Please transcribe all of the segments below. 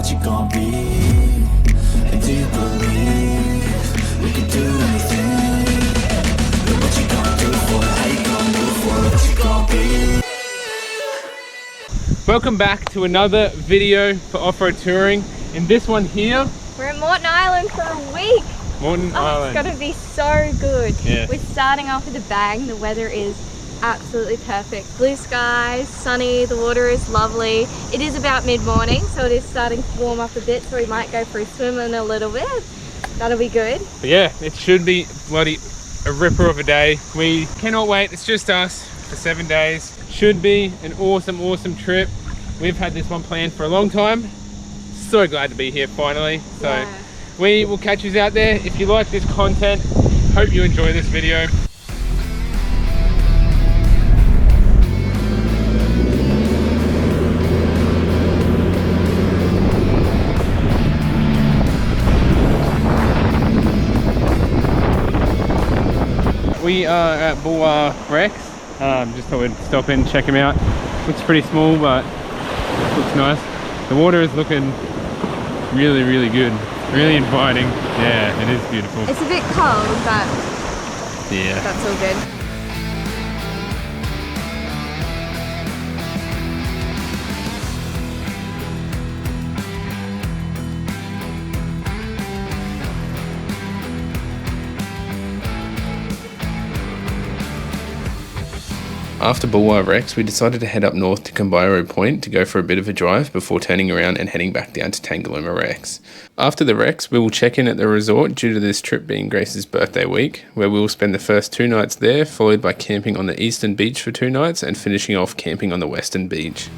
what you gon' be? And do you believe we can do anything? And what you gon' do for it? How you gon' move for it? What you gon' be? Welcome back to another video for Off-Road Touring. In this one here, we're at Moreton Island for a week. Moreton Island. It's gonna be so good. Yeah. We're starting off with a bang. The weather is absolutely perfect. Blue skies, sunny, the water is lovely. It is about mid-morning, so it is starting to warm up a bit, so we might go for a swim in a little bit. That'll be good. But yeah, it should be bloody a ripper of a day. We cannot wait. It's just us for 7 days. Should be an awesome trip. We've had this one planned for a long time. So glad to be here finally. So yeah. We will catch you out there. If you like this content, hope you enjoy this video. We are at Bulwer Rex. Just thought we'd stop in and check him out. Looks pretty small, but looks nice. The water is looking really good. Really inviting. Yeah, it is beautiful. It's a bit cold, but yeah, that's all good. After Bulwer Rex, we decided to head up north to Cambyro Point to go for a bit of a drive before turning around and heading back down to Tangalooma Rex. After the Rex, we will check in at the resort due to this trip being Grace's birthday week, where we will spend the first 2 nights there, followed by camping on the eastern beach for 2 nights and finishing off camping on the western beach.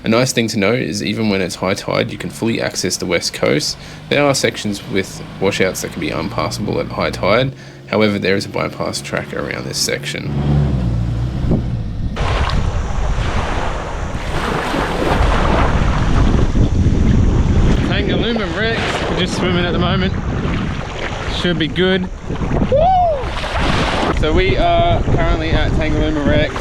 A nice thing to note is even when it's high tide, you can fully access the west coast. There are sections with washouts that can be unpassable at high tide. However, there is a bypass track around this section. Tangalooma Rex, we're just swimming at the moment. Should be good. Woo! So we are currently at Tangalooma Rex,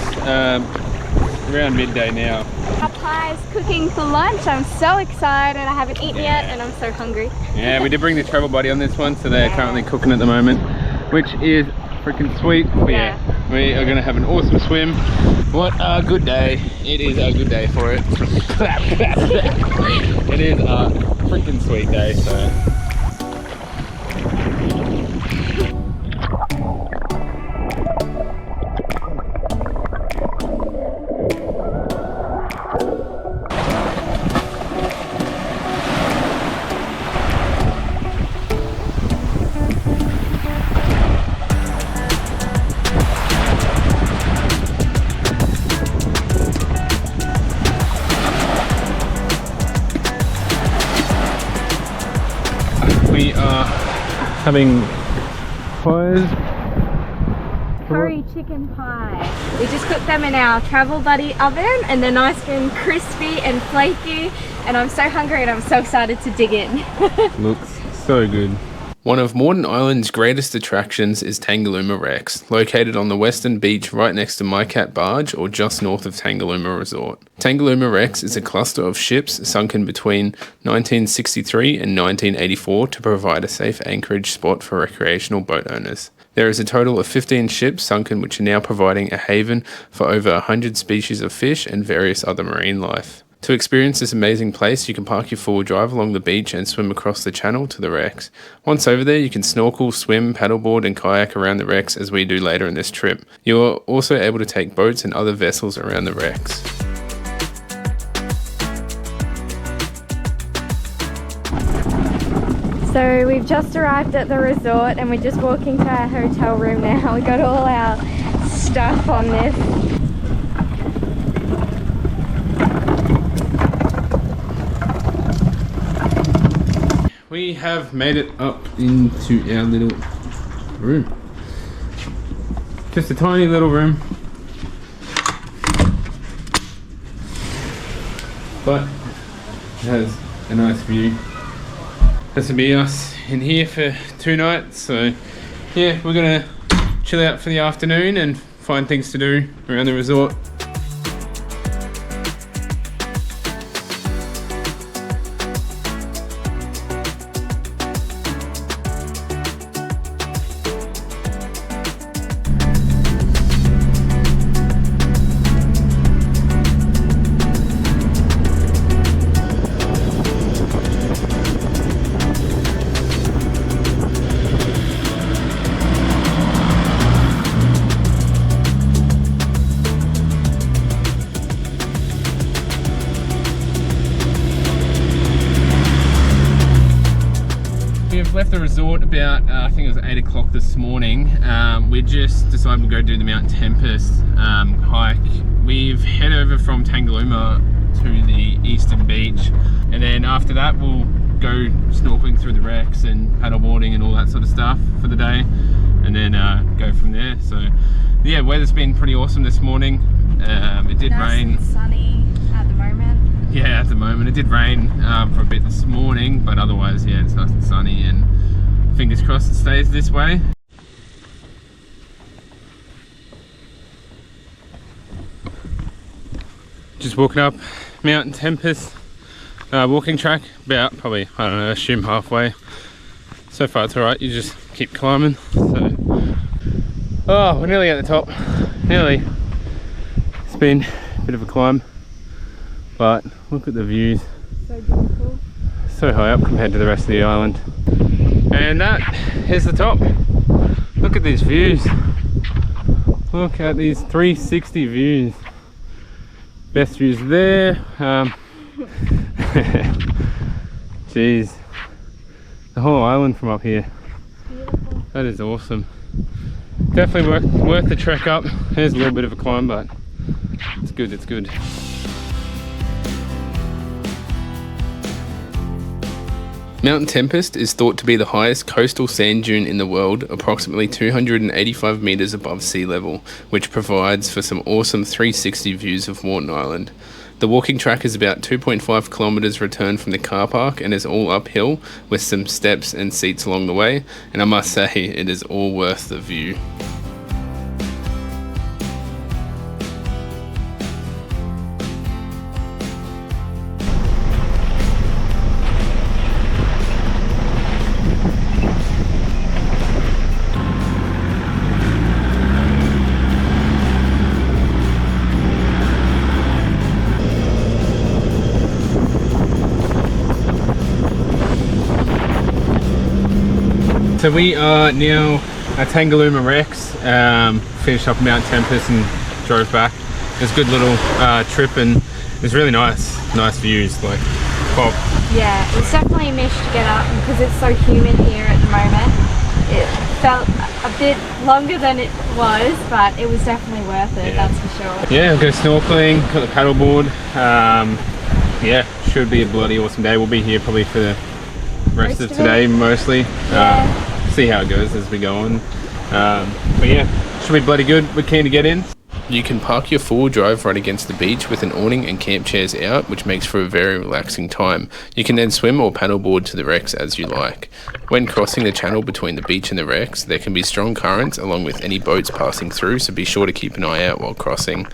around midday now. Our pie is cooking for lunch. I'm so excited. I haven't eaten yet and I'm so hungry. Yeah, we did bring the travel buddy on this one, so they're currently cooking at the moment, which is freaking sweet. But yeah, we are going to have an awesome swim. What a good day. It is a good day for it. It is a freaking sweet day, so. We are having pies. Curry chicken pie. We just cooked them in our travel buddy oven and they're nice and crispy and flaky, and I'm so hungry and I'm so excited to dig in. Looks so good. One of Moreton Island's greatest attractions is Tangalooma Rex, located on the western beach right next to My Cat Barge or just north of Tangalooma Resort. Tangalooma Rex is a cluster of ships sunken between 1963 and 1984 to provide a safe anchorage spot for recreational boat owners. There is a total of 15 ships sunken which are now providing a haven for over 100 species of fish and various other marine life. To experience this amazing place, you can park your 4-wheel drive along the beach and swim across the channel to the Rex. Once over there, you can snorkel, swim, paddleboard and kayak around the Rex as we do later in this trip. You are also able to take boats and other vessels around the Rex. So we've just arrived at the resort and we're just walking to our hotel room now. We got all our stuff on this. We have made it up into our little room. Just a tiny little room, but it has a nice view. This will be us in here for 2 nights, so yeah, we're gonna chill out for the afternoon and find things to do around the resort. left the resort about, I think it was 8 o'clock this morning. We just decided to go do the Mount Tempest hike. We've head over from Tangalooma to the eastern beach, and then after that we'll go snorkeling through the wrecks and paddleboarding and all that sort of stuff for the day, and then go from there. So yeah, weather's been pretty awesome this morning. It did rain. And sunny at the moment. Yeah, at the moment. It did rain for a bit this morning, but otherwise, yeah, it's nice and sunny, and fingers crossed it stays this way. Just walking up Mount Tempest walking track, about probably, I don't know, assume halfway. So far it's alright, you just keep climbing. So, oh, we're nearly at the top. Nearly. It's been a bit of a climb, but look at the views. So beautiful. So high up compared to the rest of the island. And that is the top. Look at these views. Look at these 360 views. Best views there. Jeez. The whole island from up here. Beautiful. That is awesome. Definitely worth the trek up. There's a little bit of a climb, but it's good, it's good. Mount Tempest is thought to be the highest coastal sand dune in the world, approximately 285 metres above sea level, which provides for some awesome 360 views of Moreton Island. The walking track is about 2.5 kilometres return from the car park and is all uphill with some steps and seats along the way, and I must say it is all worth the view. So we are now at Tangalooma Rex, finished up Mount Tempest and drove back. It was a good little trip, and it was really nice views, like pop. Yeah, it's definitely a mish to get up because it's so humid here at the moment. It felt a bit longer than it was, but it was definitely worth it, Yeah. that's for sure. Yeah, we'll go snorkeling, got the paddleboard. Yeah, should be a bloody awesome day. We'll be here probably for the rest Most of of today, it. mostly. Yeah. See how it goes as we go on. But yeah, should be bloody good. We're keen to get in. You can park your 4-wheel drive right against the beach with an awning and camp chairs out, which makes for a very relaxing time. You can then swim or paddleboard to the wrecks as you like. When crossing the channel between the beach and the wrecks, there can be strong currents along with any boats passing through, so be sure to keep an eye out while crossing.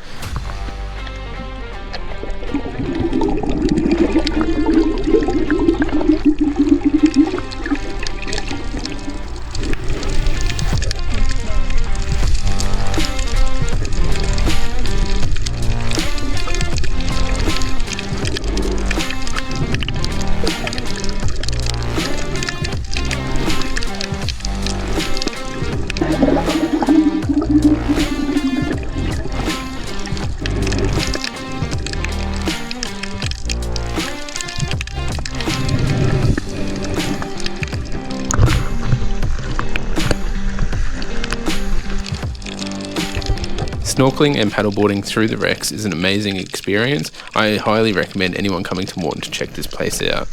Snorkeling and paddleboarding through the wrecks is an amazing experience. I highly recommend anyone coming to Moreton to check this place out.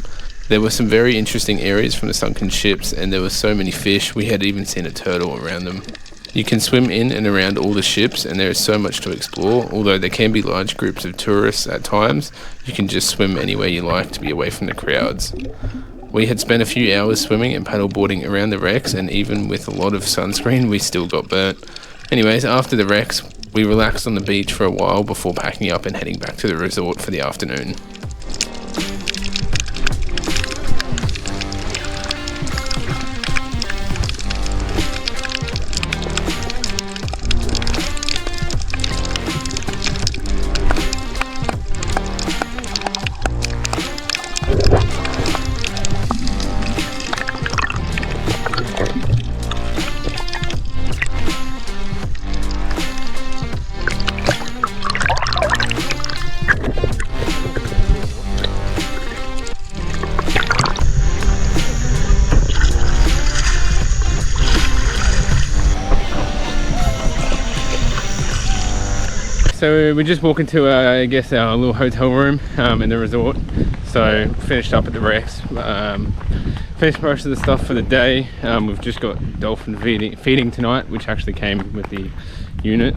There were some very interesting areas from the sunken ships, and there were so many fish, we had even seen a turtle around them. You can swim in and around all the ships, and there is so much to explore. Although there can be large groups of tourists at times, you can just swim anywhere you like to be away from the crowds. We had spent a few hours swimming and paddleboarding around the wrecks, and even with a lot of sunscreen, we still got burnt. Anyways, after the wrecks, we relaxed on the beach for a while before packing up and heading back to the resort for the afternoon. so we're just walking to I guess our little hotel room in the resort. So finished up at the Rex, finished most of the stuff for the day. We've just got dolphin feeding tonight, which actually came with the unit,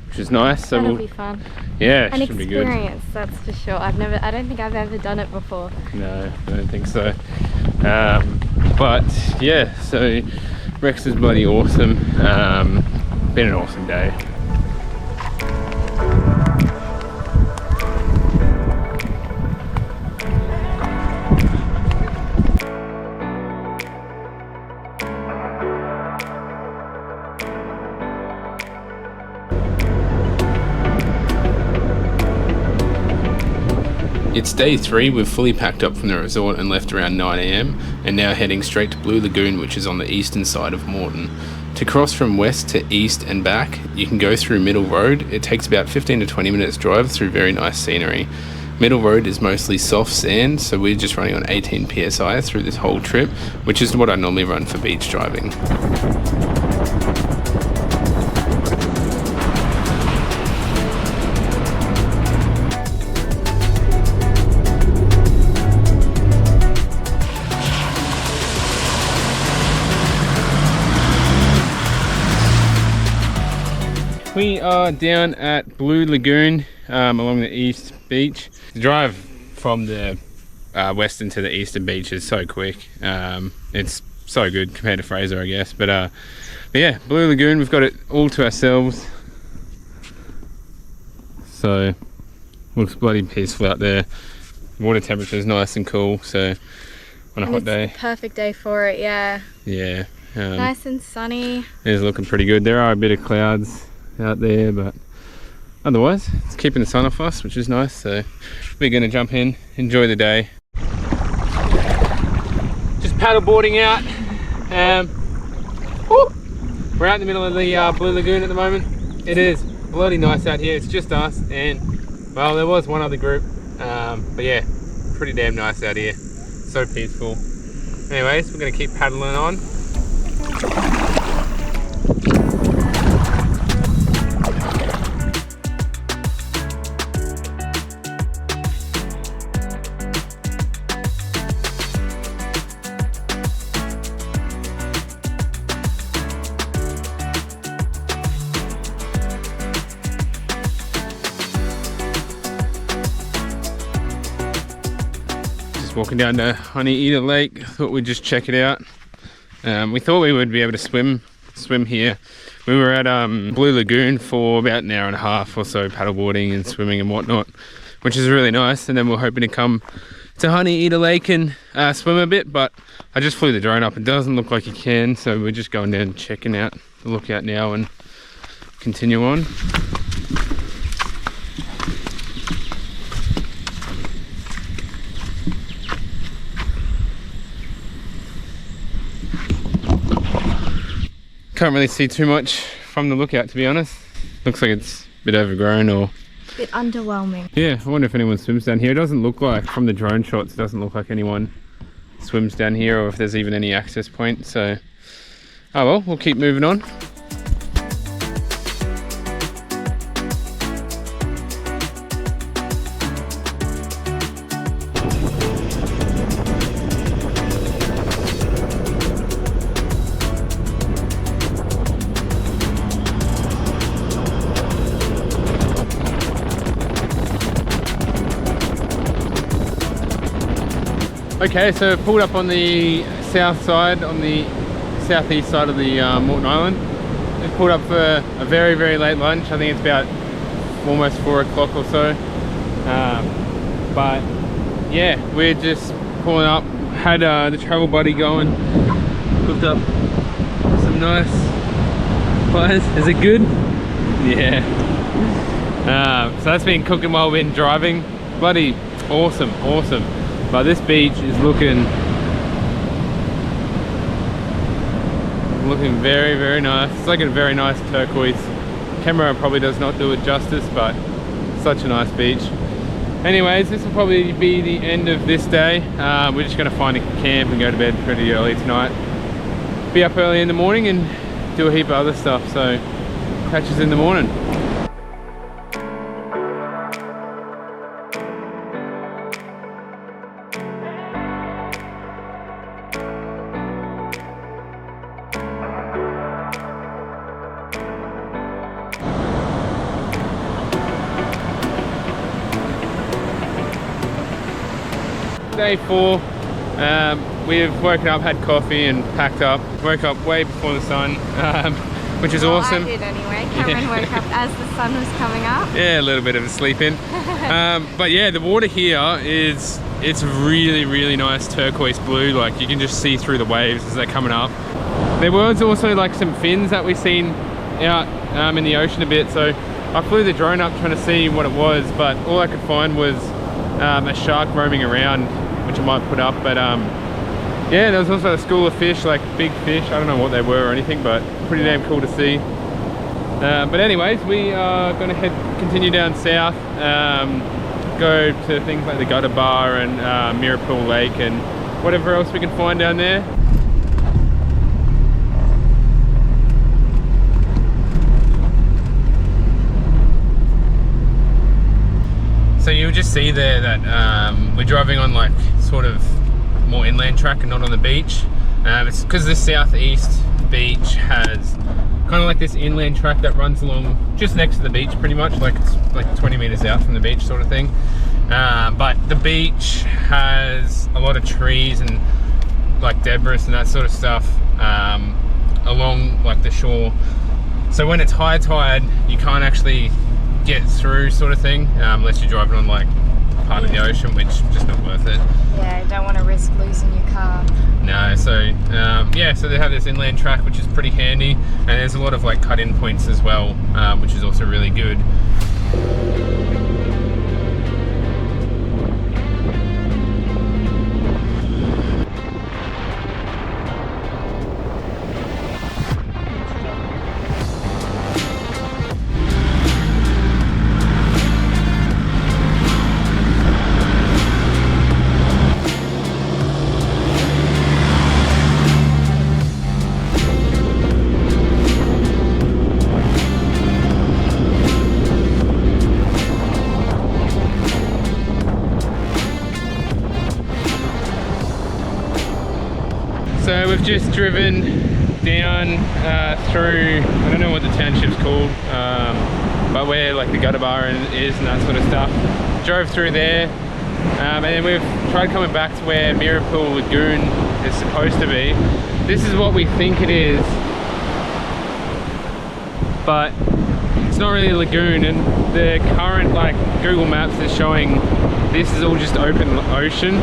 which is nice. So that'll be fun. Yeah, An should be good. experience, that's for sure. I don't think I've ever done it before. No, I don't think so. But yeah, so Rex is bloody awesome. Been an awesome day. It's day 3, we've fully packed up from the resort and left around 9 AM and now heading straight to Blue Lagoon, which is on the eastern side of Moreton. To cross from west to east and back, you can go through Middle Road. It takes about 15 to 20 minutes drive through very nice scenery. Middle Road is mostly soft sand, so we're just running on 18 PSI through this whole trip, which is what I normally run for beach driving. We are down at Blue Lagoon along the east beach. The drive from the western to the eastern beach is so quick. It's so good compared to Fraser, I guess. But yeah, Blue Lagoon, we've got it all to ourselves. So looks bloody peaceful out there. Water temperature is nice and cool, so on a hot day. Perfect day for it, yeah. Yeah. Nice and sunny. It is looking pretty good. There are a bit of clouds out there, but otherwise it's keeping the sun off us, which is nice. So we're going to jump in, enjoy the day. Just paddle boarding out. We're out in the middle of the Blue Lagoon at the moment. It is bloody nice out here. It's just us and, well, there was one other group, but yeah, pretty damn nice out here. So peaceful. Anyways, we're going to keep paddling on. Walking down to Honey Eater Lake, thought we'd just check it out. We thought we would be able to swim here. We were at Blue Lagoon for about an hour and a half or so, paddleboarding and swimming and whatnot, which is really nice. And then we're hoping to come to Honey Eater Lake and swim a bit, but I just flew the drone up. It doesn't look like you can, so we're just going down and checking out the lookout now and continue on. Can't really see too much from the lookout, to be honest. Looks like it's a bit overgrown or a bit underwhelming. Yeah, I wonder if anyone swims down here. It doesn't look like, from the drone shots, it doesn't look like anyone swims down here or if there's even any access point. So, oh well, we'll keep moving on. Okay, so pulled up on the south side, on the southeast side of the Moreton Island. We pulled up for a very, very late lunch. I think it's about almost 4 o'clock or so. But yeah, we're just pulling up. Had the travel buddy going. Cooked up some nice pies. Is it good? Yeah. So that's been cooking while we've been driving. Bloody awesome, awesome. But this beach is looking very, very nice. It's like a very nice turquoise. Camera probably does not do it justice, but such a nice beach. Anyways, this will probably be the end of this day. We're just going to find a camp and go to bed pretty early tonight. Be up early in the morning and do a heap of other stuff. So catch us in the morning. day 4. We've woken up, had coffee and packed up. Woke up way before the sun, which is awesome. I did anyway. Cameron woke up as the sun was coming up. Yeah, a little bit of a sleep in. But yeah, the water here it's really, really nice turquoise blue. Like you can just see through the waves as they're coming up. There was also like some fins that we've seen out in the ocean a bit. So I flew the drone up trying to see what it was, but all I could find was a shark roaming around, which I might put up. But yeah, there was also a school of fish, like big fish. I don't know what they were or anything, but pretty damn cool to see. But anyways, we are going to continue down south, go to things like the Gutter Bar and Mirapool Lake and whatever else we can find down there. So you'll just see there that we're driving on like sort of more inland track and not on the beach. It's because the southeast beach has kind of like this inland track that runs along just next to the beach, pretty much, like it's like 20 meters out from the beach sort of thing. But the beach has a lot of trees and like debris and that sort of stuff along like the shore. So when it's high tide, you can't actually get through, sort of thing, unless you're driving on like part of the ocean, which is just not worth it. Yeah, don't want to risk losing your car. No, so yeah, so they have this inland track, which is pretty handy, and there's a lot of like cut-in points as well, which is also really good. So we've just driven down through, I don't know what the township's called, but where like the Gutter Bar is and that sort of stuff. Drove through there, and then we've tried coming back to where Mirapool Lagoon is supposed to be. This is what we think it is, but it's not really a lagoon, and the current like Google Maps is showing this is all just open ocean,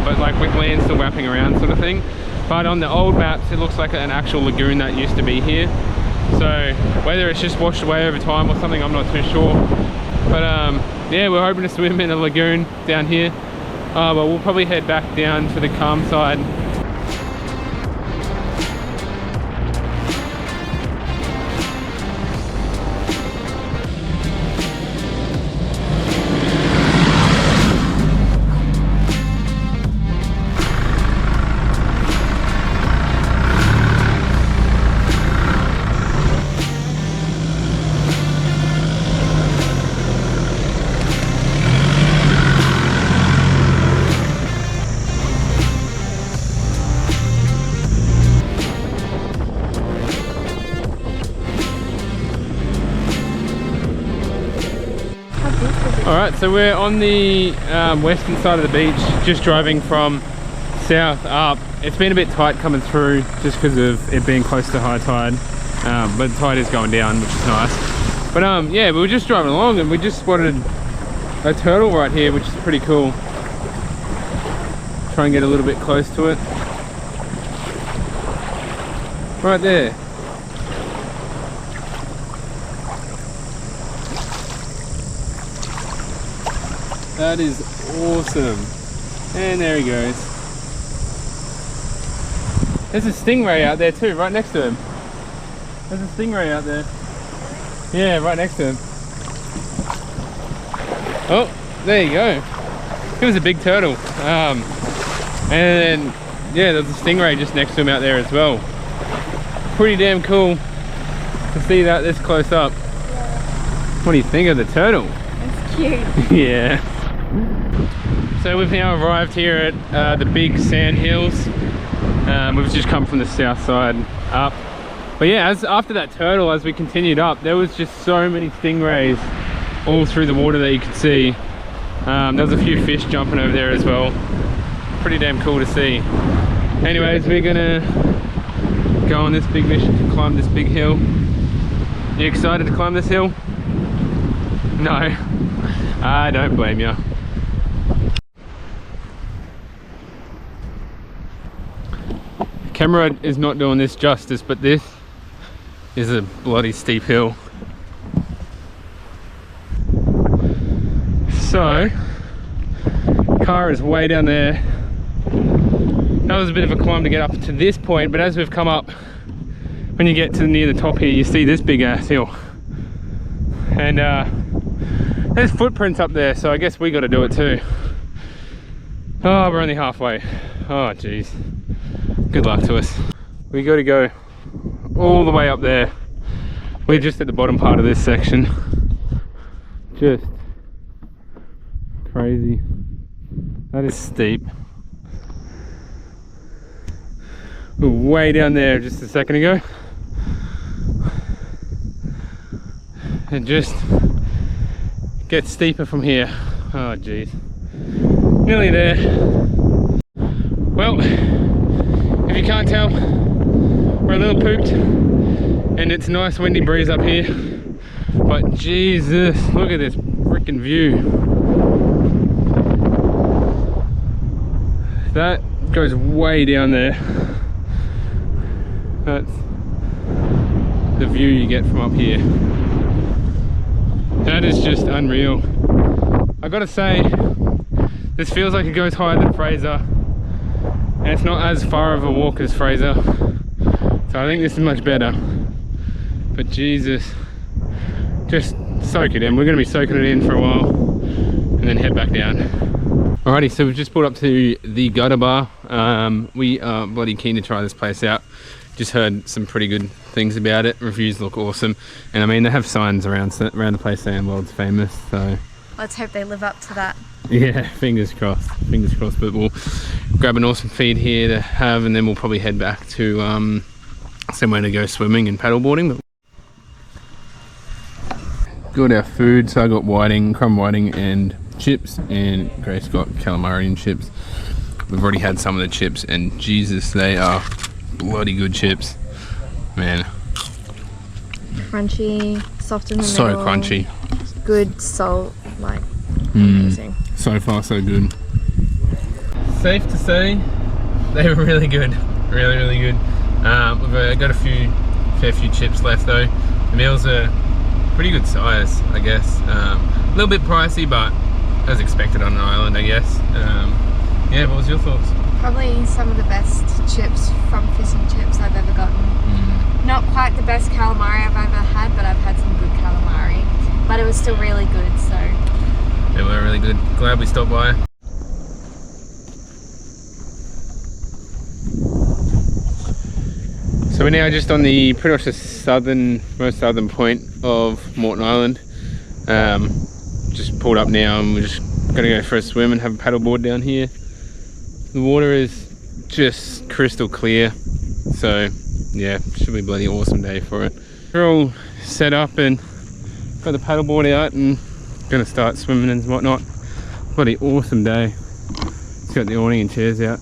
but like with land still wrapping around sort of thing. But on the old maps it looks like an actual lagoon that used to be here. So whether it's just washed away over time or something, I'm not too sure. But yeah, we're hoping to swim in a lagoon down here, but we'll probably head back down to the calm side. Alright, so we're on the western side of the beach, just driving from south up. It's been a bit tight coming through just because of it being close to high tide, but the tide is going down, which is nice. But yeah, we were just driving along and we just spotted a turtle right here, which is pretty cool. Try and get a little bit close to it. Right there. That is awesome. And there he goes. There's a stingray out there too, right next to him. There's a stingray out there. Yeah, right next to him. Oh, there you go. It was a big turtle. And then, yeah, there's a stingray just next to him out there as well. Pretty damn cool to see that this close up. Yeah. What do you think of the turtle? It's cute. Yeah. So we've now arrived here at the big sand hills. We've just come from the south side up. But yeah, after that turtle, as we continued up, there was just so many stingrays all through the water that you could see. There's a few fish jumping over there as well. Pretty damn cool to see. Anyways, we're gonna go on this big mission to climb this big hill. You excited to climb this hill? No, I don't blame you. Camera is not doing this justice, but this is a bloody steep hill. So, car is way down there. That was a bit of a climb to get up to this point, but as we've come up, when you get to near the top here, you see this big ass hill. And there's footprints up there, so I guess we got to do it too. Oh, we're only halfway. Oh, geez. Good luck to us. We got to go all the way up there. We're just at the bottom part of this section. Just crazy. That is steep. We were way down there just a second ago. It just gets steeper from here. Oh geez. Nearly there. Well, if you can't tell, we're a little pooped and it's a nice windy breeze up here. But Jesus, look at this freaking view. That goes way down there. That's the view you get from up here. That is just unreal. I gotta say, this feels like it goes higher than Fraser, and it's not as far of a walk as Fraser, so I think this is much better. But Jesus, just soak it in. We're gonna be soaking it in for a while and then head back down. Alrighty, so we've just pulled up to the Gutter Bar. We are bloody keen to try this place out. Just heard some pretty good things about it. Reviews look awesome, and I mean they have signs around the place saying world's famous. So Let's hope they live up to that. yeah, fingers crossed. Fingers crossed. But we'll grab an awesome feed here to have, and then we'll probably head back to somewhere to go swimming and paddleboarding. But got our food. So I got whiting, crumb whiting, and chips, and Grace got calamari and chips. We've already had some of the chips, and Jesus, they are bloody good chips, man. Crunchy, soft in the So middle. crunchy. Good salt, like amazing. So far so good. Safe to say, they were really good. Really good. We've got a fair few chips left though. The meals are pretty good size, I guess. A little bit pricey, but as expected on an island, I guess. Yeah, what was your thoughts? Probably some of the best chips from fish and chips I've ever gotten. Not quite the best calamari I've ever had, but I've had some good calamari. But it was still really good, so. They were really good. Glad we stopped by. So we're now just on the pretty much the most southern point of Moreton Island. Just pulled up now and we're just gonna go for a swim and have a paddleboard down here. The water is just crystal clear, so yeah, should be a bloody awesome day for it. We're all set up and got the paddleboard out and gonna start swimming and whatnot. Bloody awesome day. It's got the awning and chairs out.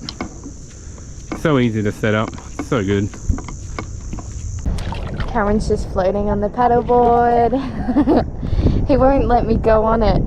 So easy to set up, so good. Cameron's just floating on the paddleboard. He won't let me go on it.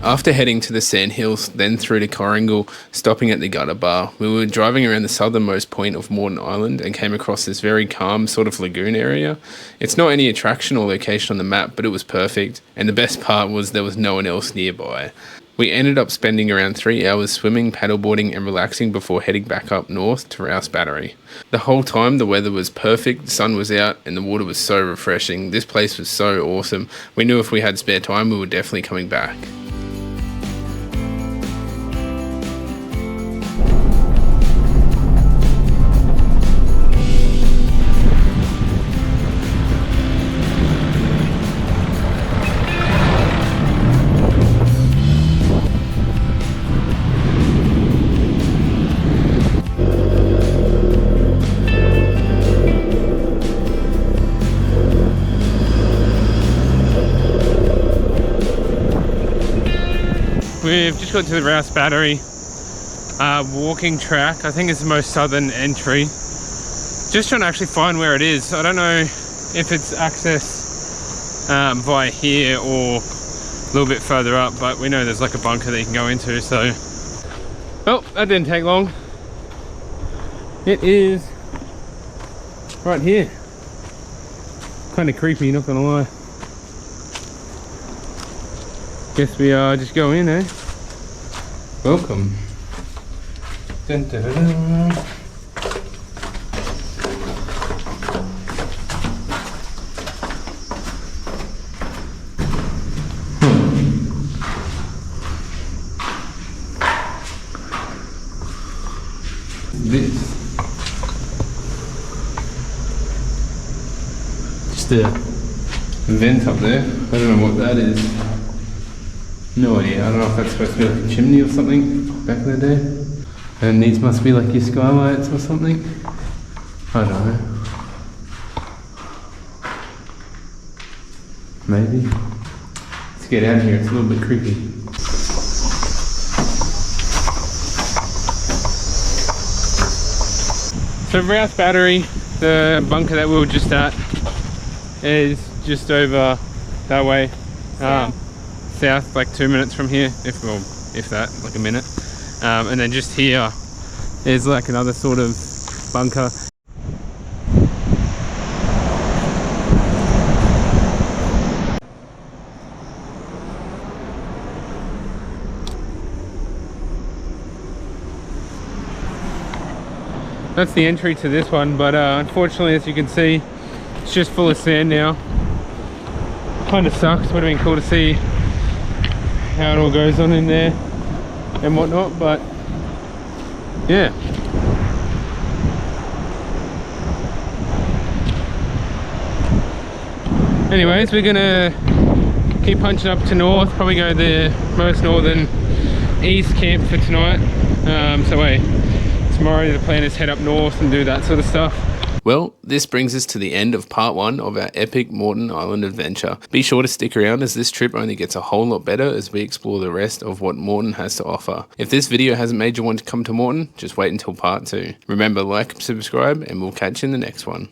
After heading to the Sandhills, then through to Corringal, stopping at the Gutter Bar, we were driving around the southernmost point of Moreton Island and came across this very calm sort of lagoon area. It's not any attraction or location on the map, but it was perfect, and the best part was there was no one else nearby. We ended up spending around 3 hours swimming, paddleboarding and relaxing before heading back up north to Rouse Battery. The whole time the weather was perfect, the sun was out and the water was so refreshing. This place was so awesome. We knew if we had spare time we were definitely coming back. we've just got to the Rouse Battery walking track. I think it's the most southern entry. Just trying to actually find where it is. I don't know if it's accessed via here or a little bit further up, but we know there's like a bunker that you can go into, so. Oh, that didn't take long. It is right here. Kind of creepy, not gonna lie. Guess we just go in, eh? Welcome. Dun, dun, dun, dun. This just a vent up there. I don't know what that is. No idea. I don't know if that's supposed to be like a chimney or something back in the day. And these must be like your skylights or something. I don't know. Maybe. Let's get out of here. It's a little bit creepy. So Rouse Battery, the bunker that we were just at, is just over that way, south, like 2 minutes from here, if that, like a minute. And then just here is like another sort of bunker. That's the entry to this one, but unfortunately, as you can see, it's just full of sand now. Kind of sucks. Would have been cool to see how it all goes on in there and whatnot, but yeah. Anyways, we're gonna keep punching up to north, probably go the most northern east camp for tonight. Tomorrow the plan is head up north and do that sort of stuff. Well, this brings us to the end of part 1 of our epic Moreton Island adventure. Be sure to stick around as this trip only gets a whole lot better as we explore the rest of what Moreton has to offer. If this video hasn't made you want to come to Moreton, just wait until part 2. Remember, like, subscribe, and we'll catch you in the next one.